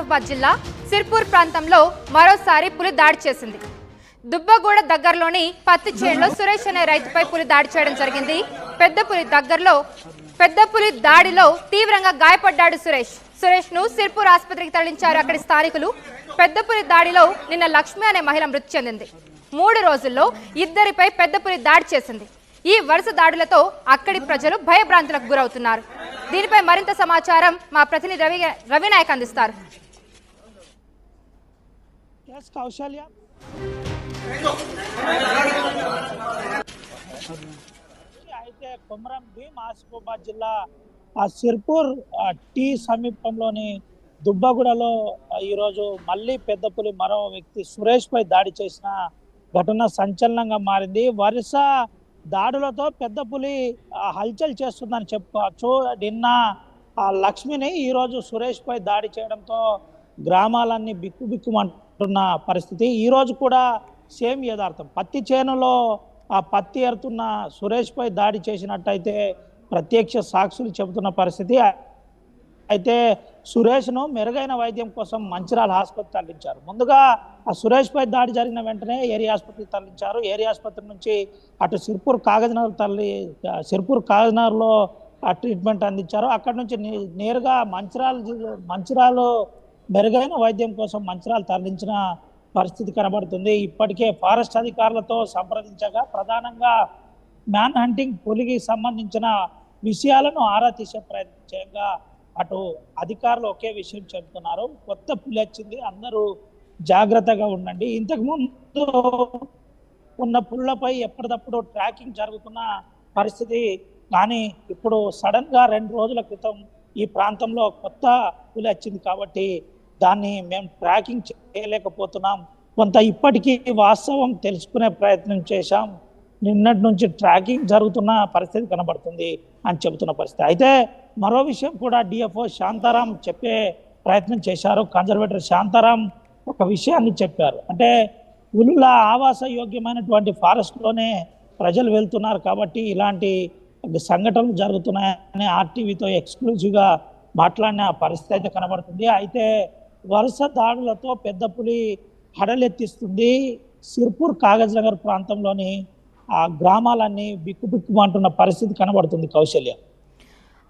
ఆసిఫాబాద్ జిల్లా సిర్పూర్ ప్రాంతంలో మరోసారి పులి దాడి చేసింది. దుబ్బగూడ దగ్గరలోని పత్తి చేనులో సురేష్ అనే రైతుపై పులి దాడి చేయడం జరిగింది. పెద్ద పులి దాడిలో తీవ్రంగా గాయపడ్డాడు సురేష్ ను సిర్పూర్ ఆసుపత్రికి తరలించారు అక్కడి స్థానికులు. పెద్ద పులి దాడిలో నిన్న లక్ష్మి అనే మహిళ మృతి చెందింది. 3 రోజుల్లో ఇద్దరిపై పెద్ద పులి దాడి చేసింది. ఈ వరుస దాడులతో అక్కడి ప్రజలు భయభ్రాంతులకు గురవుతున్నారు. దీనిపై మరింత సమాచారం మా ప్రతినిధి రవినాయక్ అందిస్తారు. అయితే కొమరం భీం ఆసిఫాబాద్ జిల్లా సిర్పూర్ టీ సమీపంలోని దుబ్బగూడలో ఈరోజు మళ్ళీ పెద్ద పులి మరో వ్యక్తి సురేష్ పై దాడి చేసిన ఘటన సంచలనంగా మారింది. వరుస దాడులతో పెద్ద పులి హల్చల్ చేస్తుందని చెప్పుకోవచ్చు. నిన్న లక్ష్మిని ఈరోజు సురేష్ పై దాడి చేయడంతో గ్రామాలన్నీ బిక్కుబిక్కుమంటున్న పరిస్థితి. ఈరోజు కూడా సేమ్ యథార్థం. పత్తి చేనులో పత్తి ఏరుతున్న సురేష్ పై దాడి చేసినట్టయితే ప్రత్యక్ష సాక్షులు చెబుతున్న పరిస్థితి. అయితే సురేష్ను మెరుగైన వైద్యం కోసం మంచిర్యాల ఆసుపత్రి తరలించారు. ముందుగా ఆ సురేష్ పై దాడి జరిగిన వెంటనే ఏరియా ఆసుపత్రికి తరలించారు. ఏరియా ఆసుపత్రి నుంచి అటు సిర్పూర్ కాగజ్నగర్లో ట్రీట్మెంట్ అందించారు. అక్కడ నుంచి నేరుగా మంచిర్యాల మెరుగైన వైద్యం కోసం మంచిర్యాల తరలించిన పరిస్థితి కనబడుతుంది. ఇప్పటికే ఫారెస్ట్ అధికారులతో సంప్రదించగా ప్రధానంగా మ్యాన్ హంటింగ్ పులికి సంబంధించిన విషయాలను ఆరా తీసే ప్రయత్నం చేయగా అటు అధికారులు ఒకే విషయం చెబుతున్నారు, కొత్త పులి వచ్చింది, అందరూ జాగ్రత్తగా ఉండండి. ఇంతకు ముందు ఉన్న పుల్లపై ఎప్పటికప్పుడు ట్రాకింగ్ జరుగుతున్న పరిస్థితి. కానీ ఇప్పుడు సడన్ గా 2 రోజుల క్రితం ఈ ప్రాంతంలో కొత్త పులి వచ్చింది కాబట్టి దాన్ని మేము ట్రాకింగ్ చేయలేకపోతున్నాం. కొంత ఇప్పటికీ వాస్తవం తెలుసుకునే ప్రయత్నం చేశాం. నిన్నటి నుంచి ట్రాకింగ్ జరుగుతున్న పరిస్థితి కనబడుతుంది అని చెబుతున్న పరిస్థితి. అయితే మరో విషయం కూడా డిఎఫ్ఓ శాంతారాం చెప్పే ప్రయత్నం చేశారు. కన్జర్వేటర్ శాంతారాం ఒక విషయాన్ని చెప్పారు. అంటే పులుల ఆవాస యోగ్యమైనటువంటి ఫారెస్ట్లోనే ప్రజలు వెళ్తున్నారు కాబట్టి ఇలాంటి సంఘటనలు జరుగుతున్నాయని ఆర్టీవీతో ఎక్స్క్లూజివ్గా మాట్లాడిన పరిస్థితి అయితే కనబడుతుంది. అయితే వరుస దాడులతో పెద్ద పులి హడలెత్తిస్తుంది. సిర్పూర్ కాగజ్నగర్ ప్రాంతంలోని ఆ గ్రామాలన్నీ బిక్కుబిక్కుమంటున్న పరిస్థితి కనబడుతుంది. కౌశల్య,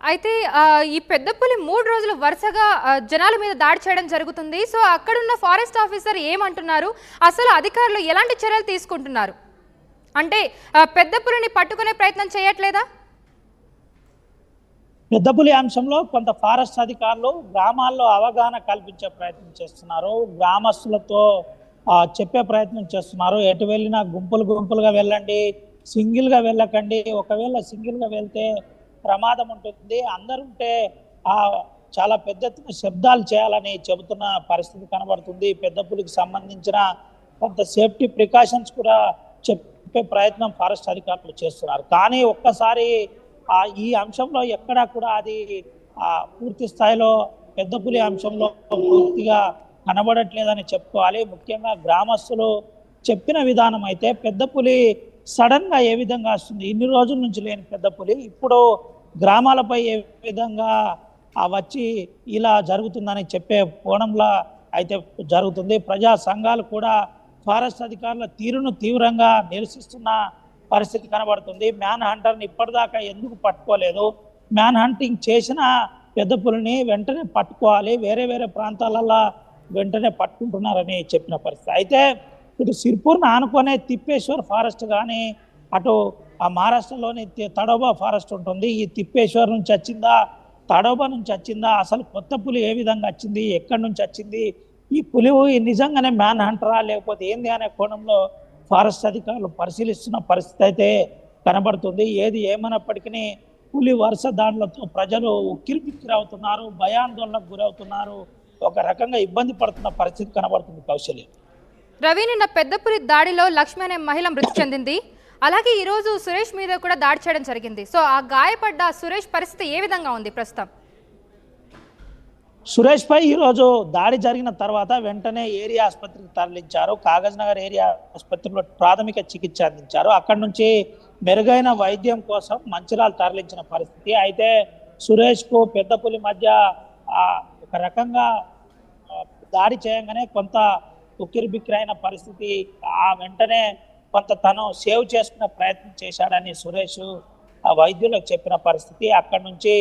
అయితే ఈ పెద్ద పులి 3 రోజులు వరుసగా జనాల మీద దాడి చేయడం జరుగుతుంది. సో అక్కడున్న ఫారెస్ట్ ఆఫీసర్ ఏమంటున్నారు, అసలు అధికారులు ఎలాంటి చర్యలు తీసుకుంటున్నారు? అంటే పెద్ద పులిని పట్టుకునే ప్రయత్నం చేయట్లేదా? పెద్ద పులి అంశంలో కొంత ఫారెస్ట్ అధికారులు గ్రామాల్లో అవగాహన కల్పించే ప్రయత్నం చేస్తున్నారు. గ్రామస్తులతో చెప్పే ప్రయత్నం చేస్తున్నారు. ఎటు వెళ్ళినా గుంపులుగా వెళ్ళండి, సింగిల్గా వెళ్ళకండి. ఒకవేళ సింగిల్గా వెళ్తే ప్రమాదం ఉంటుంది. అందరుంటే చాలా పెద్ద ఎత్తున శబ్దాలు చేయాలని చెబుతున్న పరిస్థితి కనబడుతుంది. పెద్ద పులికి సంబంధించిన కొంత సేఫ్టీ ప్రికాషన్స్ కూడా చెప్పే ప్రయత్నం ఫారెస్ట్ అధికారులు చేస్తున్నారు. కానీ ఒక్కసారి ఈ అంశంలో ఎక్కడా కూడా అది పూర్తి స్థాయిలో పెద్ద పులి అంశంలో పూర్తిగా కనబడట్లేదని చెప్పుకోవాలి. ముఖ్యంగా గ్రామస్తులు చెప్పిన విధానం అయితే పెద్ద పులి సడన్ గా ఏ విధంగా వస్తుంది, ఇన్ని రోజుల నుంచి లేని పెద్ద పులి ఇప్పుడు గ్రామాలపై ఏ విధంగా వచ్చి ఇలా జరుగుతుందని చెప్పే కోణంలో అయితే జరుగుతుంది. ప్రజా సంఘాలు కూడా ఫారెస్ట్ అధికారుల తీరును తీవ్రంగా నిరసిస్తున్న పరిస్థితి కనబడుతుంది. మ్యాన్ హంటర్ని ఇప్పటిదాకా ఎందుకు పట్టుకోలేదు, మ్యాన్ హంటింగ్ చేసిన పెద్ద పులిని వెంటనే పట్టుకోవాలి, వేరే ప్రాంతాలలో వెంటనే పట్టుకుంటున్నారని చెప్పిన పరిస్థితి. అయితే ఇటు సిర్పూర్ను ఆనుకునే తిప్పేశ్వర్ ఫారెస్ట్ కానీ అటు మహారాష్ట్రలోని తడోబా ఫారెస్ట్ ఉంటుంది. ఈ తిప్పేశ్వర్ నుంచి వచ్చిందా, తడోబా నుంచి వచ్చిందా, అసలు కొత్త పులి ఏ విధంగా వచ్చింది, ఎక్కడి నుంచి వచ్చింది, ఈ పులి నిజంగానే మ్యాన్ హంటరా లేకపోతే ఏంది అనే కోణంలో ఫారెస్ట్ అధికారులు పరిశీలిస్తున్న పరిస్థితి అయితే కనబడుతుంది. ఏది ఏమైనప్పటికీ పులి వరుస దాడులతో ప్రజలు ఉక్కిరిబిక్కిరవుతున్నారు, భయాందోళనకు గురవుతున్నారు, ఒక రకంగా ఇబ్బంది పడుతున్న పరిస్థితి కనబడుతుంది. కౌశల్య, రవి, నిన్న పెద్ద పులి దాడిలో లక్ష్మి అనే మహిళ మృతి చెందింది. అలాగే ఈరోజు సురేష్ మీద కూడా దాడి చేయడం జరిగింది. సో ఆ గాయపడ్డ సురేష్ పరిస్థితి ఏ విధంగా ఉంది ప్రస్తుతం? సురేష్ పై ఈరోజు దాడి జరిగిన తర్వాత వెంటనే ఏరియా ఆసుపత్రికి తరలించారు. కాగజ్నగర్ ఏరియా ఆసుపత్రిలో ప్రాథమిక చికిత్స అందించారు. అక్కడి నుంచి మెరుగైన వైద్యం కోసం మంచిర్యాల తరలించిన పరిస్థితి. అయితే సురేష్కు పెద్ద పులి మధ్య ఒక రకంగా దాడి చేయగానే కొంత ఉక్కిరిబిక్కిరైన పరిస్థితి, ఆ వెంటనే కొంత తను సేవ్ చేసుకునే ప్రయత్నం చేశాడని సురేష్ ఆ వైద్యులకు చెప్పిన పరిస్థితి. అక్కడి నుంచి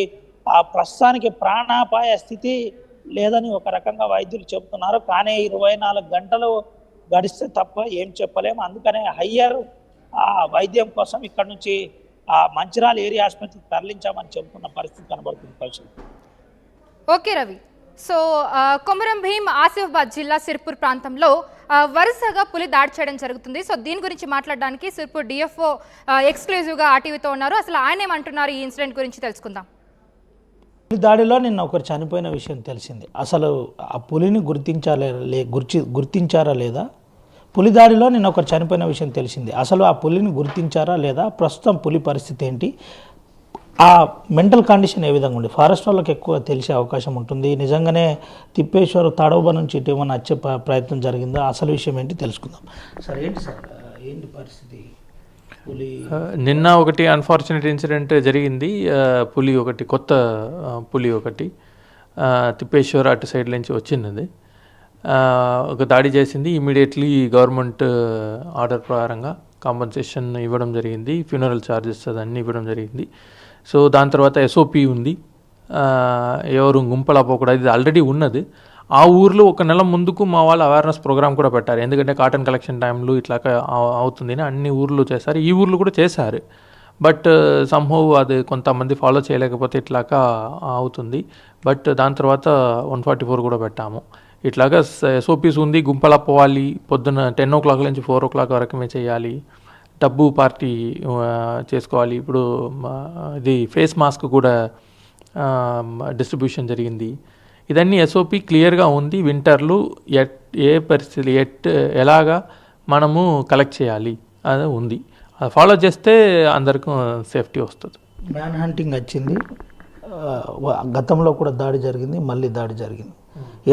ఆ ప్రస్తుతానికి ప్రాణాపాయ స్థితి లేదని ఒక రకంగా వైద్యులు చెబుతున్నారు. కానీ 24 గంటలు గడిస్తే తప్ప ఏం చెప్పలేము. అందుకనే హయ్యర్ వైద్యం కోసం ఇక్కడ నుంచి మంచిర్యాల ఏరియా ఆసుపత్రికి తరలించామని చెబుతున్న పరిస్థితి కనబడుతుంది కౌశల్. ఓకే రవి. సో కొమరం భీం ఆసిఫాబాద్ జిల్లా సిర్పూర్ ప్రాంతంలో వరుసగా పులి దాడి చేయడం జరుగుతుంది. సో దీని గురించి మాట్లాడడానికి సిర్పూర్ డిఎఫ్ఓ ఎక్స్క్లూజివ్గా ఆర్టీవీతో ఉన్నారు. అసలు ఆయన ఏమంటున్నారు ఈ ఇన్సిడెంట్ గురించి తెలుసుకుందాం. పులి దాడిలో నిన్న ఒకరు చనిపోయిన విషయం తెలిసింది. అసలు ఆ పులిని గుర్తించారా లేదా? పులి దాడిలో నిన్న ఒకరు చనిపోయిన విషయం తెలిసింది. అసలు ఆ పులిని గుర్తించారా లేదా? ప్రస్తుతం పులి పరిస్థితి ఏంటి? ఆ మెంటల్ కండిషన్ ఏ విధంగా ఉంది? ఫారెస్ట్ వాళ్ళకి ఎక్కువ తెలిసే అవకాశం ఉంటుంది. నిజంగానే తిప్పేశ్వర్ తడోబా నుంచి ఇటు ఏమైనా వచ్చే ప్రయత్నం జరిగిందా? అసలు విషయం ఏంటి తెలుసుకుందాం. సార్ ఏంటి పరిస్థితి? పులి నిన్న ఒకటి అన్ఫార్చునేట్ ఇన్సిడెంట్ జరిగింది. కొత్త పులి ఒకటి తిప్పేశ్వర్ అటు సైడ్ నుంచి వచ్చింది. ఒక దాడి చేసింది. ఇమీడియట్లీ గవర్నమెంట్ ఆర్డర్ ప్రకారంగా కాంపన్సేషన్ ఇవ్వడం జరిగింది. ఫ్యూనరల్ ఛార్జెస్ అదన్నీ ఇవ్వడం జరిగింది. సో దాని తర్వాత ఎస్ఓపి ఉంది. ఎవరు గుంపలా పోకూడదు, ఇది ఆల్రెడీ ఉన్నది. ఆ ఊర్లో ఒక నెల ముందుకు మా వాళ్ళు అవేర్నెస్ ప్రోగ్రామ్ కూడా పెట్టారు. ఎందుకంటే కాటన్ కలెక్షన్ టైంలో ఇట్లా అవుతుంది అని అన్ని ఊర్లు చేశారు. ఈ ఊర్లో కూడా చేశారు. బట్ సంహవ్ అది కొంతమంది ఫాలో చేయలేకపోతే ఇట్లాగా అవుతుంది. బట్ దాని తర్వాత 144 కూడా పెట్టాము. ఇట్లాగా ఎస్ఓపీస్ ఉంది. గుంపలా పోవాలి, పొద్దున్న 10 o'clock నుంచి 4 o'clock వరకుమే చేయాలి. డబ్బు పార్టీ చేసుకోవాలి. ఇప్పుడు ఇది ఫేస్ మాస్క్ కూడా డిస్ట్రిబ్యూషన్ జరిగింది. ఇదన్నీ ఎస్ఓపి క్లియర్గా ఉంది. వింటర్లు ఏ పరిస్థితి ఎలాగా మనము కలెక్ట్ చేయాలి అది ఉంది. అది ఫాలో చేస్తే అందరికీ సేఫ్టీ వస్తుంది. మ్యాన్ హంటింగ్ వచ్చింది. గతంలో కూడా దాడి జరిగింది, మళ్ళీ దాడి జరిగింది.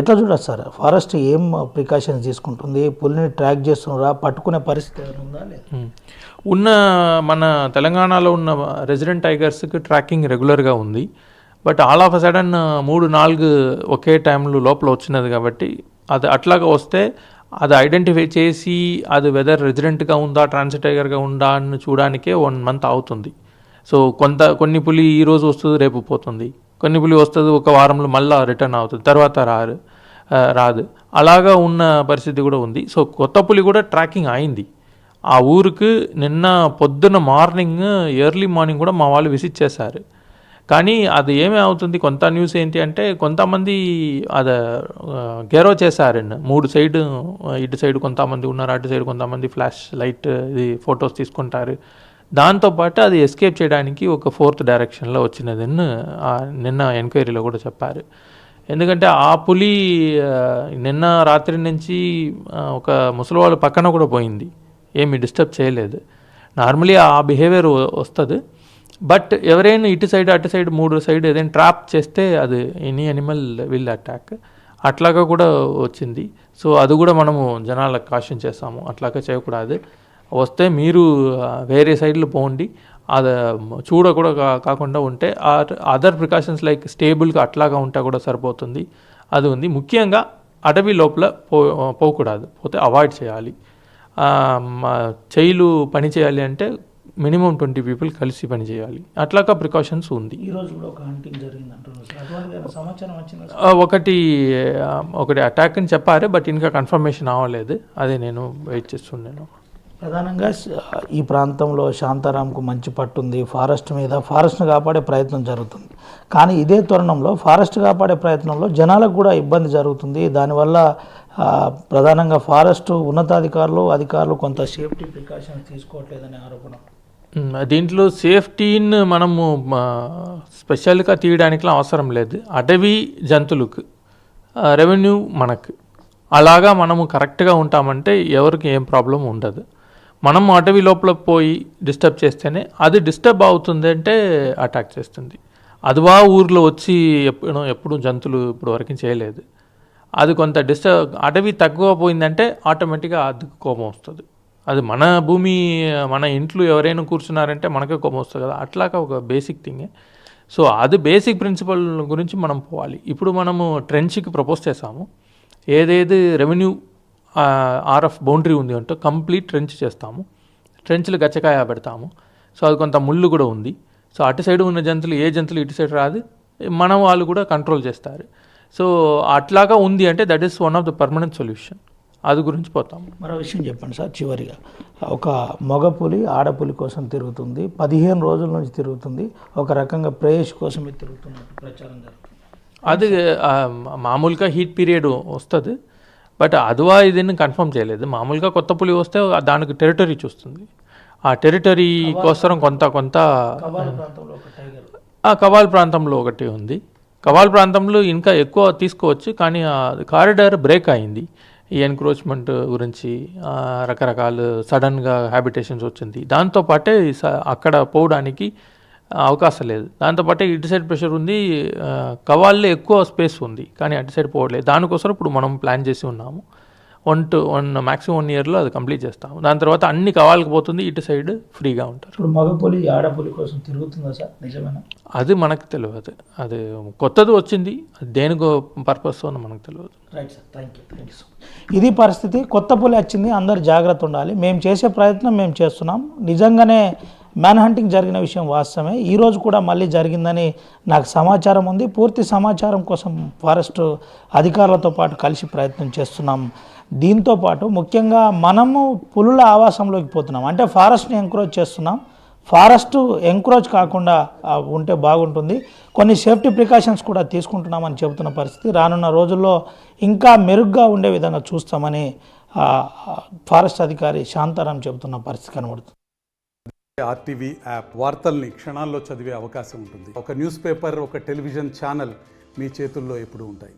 ఎట్లా చూడదు సార్? ఫారెస్ట్ ఏం ప్రికాషన్స్ తీసుకుంటుంది? పులిని ట్రాక్ చేస్తున్నారా? పట్టుకునే పరిస్థితి ఏమైనా ఉందా లేదా? ఉన్న మన తెలంగాణలో ఉన్న రెసిడెంట్ టైగర్స్కి ట్రాకింగ్ రెగ్యులర్గా ఉంది. But all of a sudden 3-4 ఒకే టైంలో లోపల వచ్చినది కాబట్టి అది అట్లాగా వస్తే అది ఐడెంటిఫై చేసి అది వెదర్ రెసిడెంట్గా ఉందా ట్రాన్సిట్ టైగర్గా ఉందా అని చూడడానికే 1 month అవుతుంది. సో కొన్ని పులి ఈరోజు వస్తుంది, రేపు పోతుంది. కొన్ని పులి వస్తుంది, ఒక వారంలో మళ్ళీ రిటర్న్ అవుతుంది, తర్వాత రాదు. అలాగా ఉన్న పరిస్థితి కూడా ఉంది. సో కొత్త పులి కూడా ట్రాకింగ్ అయింది. ఆ ఊరికి నిన్న పొద్దున్న ఎర్లీ మార్నింగ్ కూడా మా వాళ్ళు విజిట్ చేశారు. కానీ అది ఏమే అవుతుంది, కొంత న్యూస్ ఏంటి అంటే కొంతమంది అది గెరో చేశారు. 3 సైడ్, ఇటు సైడ్ కొంతమంది ఉన్నారు, అటు సైడ్ కొంతమంది ఫ్లాష్ లైట్ ఇది ఫొటోస్ తీసుకుంటారు. దాంతోపాటు అది ఎస్కేప్ చేయడానికి ఒక 4th డైరెక్షన్లో వచ్చినదని నిన్న ఎంక్వైరీలో కూడా చెప్పారు. ఎందుకంటే ఆ పులి నిన్న రాత్రి నుంచి ఒక ముసలివాళ్ళ పక్కన కూడా పోయింది, ఏమి డిస్టర్బ్ చేయలేదు. నార్మలీ ఆ బిహేవియర్ వస్తుంది. బట్ ఎవరైనా ఇటు సైడ్ అటు సైడ్ 3 సైడ్ ఏదైనా ట్రాప్ చేస్తే అది ఎనీ అనిమల్ విల్ అటాక్. అట్లాగా కూడా వచ్చింది. సో అది కూడా మనము జనాలకు కాషన్ చేస్తాము, అట్లాగా చేయకూడదు. వస్తే మీరు వేరే సైడ్లో పోండి, అది కూడా కాకుండా ఉంటే అదర్ ప్రికాషన్స్ లైక్ స్టేబుల్గా అట్లాగా ఉంటే కూడా సరిపోతుంది. అది ఉంది. ముఖ్యంగా అడవి లోపల పోకూడదు, పోతే అవాయిడ్ చేయాలి. చైలు పని చేయాలి అంటే మినిమం 20 people కలిసి పని చేయాలి. అట్లాగా ప్రికాషన్స్ ఉంది. ఒకటి అటాక్ అని చెప్పారు, బట్ ఇంకా కన్ఫర్మేషన్ అవ్వలేదు. అదే నేను వెయిట్ చేస్తున్నాను. ప్రధానంగా ఈ ప్రాంతంలో శాంతారాంకు మంచి పట్టుంది. ఫారెస్ట్ను కాపాడే ప్రయత్నం జరుగుతుంది. కానీ ఇదే తరుణంలో ఫారెస్ట్ కాపాడే ప్రయత్నంలో జనాలకు కూడా ఇబ్బంది జరుగుతుంది. దానివల్ల ప్రధానంగా ఫారెస్ట్ అధికారులు కొంత సేఫ్టీ ప్రికాషన్స్ తీసుకోవట్లేదనే ఆరోపణ. దీంట్లో సేఫ్టీని మనము స్పెషల్గా తీయడానికి అవసరం లేదు. అటవీ జంతువులకు రెవెన్యూ మనకు అలాగా మనము కరెక్ట్గా ఉంటామంటే ఎవరికి ఏం ప్రాబ్లం ఉండదు. మనము అటవీ లోపల పోయి డిస్టర్బ్ చేస్తేనే అది డిస్టర్బ్ అవుతుంది, అంటే అటాక్ చేస్తుంది. అదివా ఊర్లో వచ్చి ఎప్పుడు జంతువులు ఇప్పుడు వరకు చేయలేదు. అది కొంత అటవీ తక్కువ పోయిందంటే ఆటోమేటిక్గా అదుకు కోపం వస్తుంది. అది మన భూమి, మన ఇంట్లో ఎవరైనా కూర్చున్నారంటే మనకే కోపం వస్తుంది కదా. అట్లాగా ఒక బేసిక్ థింగే. సో అది బేసిక్ ప్రిన్సిపల్ గురించి మనం పోవాలి. ఇప్పుడు మనము ట్రెంచ్కి ప్రపోజ్ చేసాము. ఏదేది రెవెన్యూ ఆర్ఎఫ్ బౌండరీ ఉంది అంటే కంప్లీట్ ట్రెంచ్ చేస్తాము. ట్రెంచ్లు గచ్చకాయ పెడతాము. సో అది కొంత ముళ్ళు కూడా ఉంది. సో అటు సైడ్ ఉన్న జంతువులు ఏ జంతువులు ఇటు సైడ్ రాదు, మన వాళ్ళు కూడా కంట్రోల్ చేస్తారు. సో అట్లాగా ఉంది అంటే that is one of the permanent solution. అది గురించి పోతాము. మరో విషయం చెప్పండి సార్, చివరిగా ఒక మగ పులి ఆడపులి కోసం తిరుగుతుంది, 15 రోజుల నుంచి తిరుగుతుంది, ఒక రకంగా ప్రేయస్ కోసమే తిరుగుతున్నట్టు ప్రచారం జరుగుతుంది. అది మామూలుగా హీట్ పీరియడ్ వస్తుంది, బట్ అదువా ఇదిని కన్ఫర్మ్ చేయలేదు. మామూలుగా కొత్త పులి వస్తే దానికి టెరిటరీ చూస్తుంది. ఆ టెరిటరీ కోసం కొంత కవ్వాల ప్రాంతంలో ఒక టైగర్, కవాల్ ప్రాంతంలో ఒకటి ఉంది. కవాల్ ప్రాంతంలో ఇంకా ఎక్కువ తీసుకోవచ్చు, కానీ కారిడార్ బ్రేక్ అయింది. ఈ ఎన్క్రోచ్మెంట్ గురించి రకరకాల సడన్గా హ్యాబిటేషన్స్ వచ్చింది. దాంతోపాటే అక్కడ పోవడానికి అవకాశం లేదు. దాంతోపాటే ఇటు సైడ్ ప్రెషర్ ఉంది, కవాల్లో ఎక్కువ స్పేస్ ఉంది, కానీ అటు సైడ్ పోవట్లేదు. దానికోసం ఇప్పుడు మనం ప్లాన్ చేసి ఉన్నాము. మ్యాక్సిమం 1 yearలో అది కంప్లీట్ చేస్తాము. దాని తర్వాత అన్ని కవాళ్ళకి పోతుంది, ఇటు సైడ్ ఫ్రీగా ఉంటారు. ఇప్పుడు మగ పులి ఆడపులి కోసం తిరుగుతుందా సార్, నిజమేనా? అది మనకు తెలియదు. అది కొత్తది వచ్చింది, అది దేనికో పర్పస్ అని మనకు తెలియదు. Right sir, thank you so much. ఇది పరిస్థితి. కొత్త పులి వచ్చింది, అందరు జాగ్రత్త ఉండాలి. మేము చేసే ప్రయత్నం మేము చేస్తున్నాం. నిజంగానే మ్యాన్ హంటింగ్ జరిగిన విషయం వాస్తవమే. ఈరోజు కూడా మళ్ళీ జరిగిందని నాకు సమాచారం ఉంది. పూర్తి సమాచారం కోసం ఫారెస్ట్ అధికారులతో పాటు కలిసి ప్రయత్నం చేస్తున్నాం. దీంతో పాటు ముఖ్యంగా మనము పులుల ఆవాసంలోకి పోతున్నాం, అంటే ఫారెస్ట్ని ఎంకరేజ్ చేస్తున్నాం. ఫారెస్ట్ ఎంకరేజ్ కాకుండా ఉంటే బాగుంటుంది. కొన్ని సేఫ్టీ ప్రికాషన్స్ కూడా తీసుకుంటున్నామని చెబుతున్న పరిస్థితి. రానున్న రోజుల్లో ఇంకా మెరుగ్గా ఉండే విధంగా చూస్తామని ఫారెస్ట్ అధికారి శాంతారాం చెబుతున్న పరిస్థితి కనబడుతుంది. ఆర్టీవీ యాప్ వార్తల్ని క్షణాల్లో చదివే అవకాశం ఉంటుంది. ఒక న్యూస్ పేపర్, ఒక టెలివిజన్ ఛానల్ మీ చేతుల్లో ఎప్పుడూ ఉంటాయి.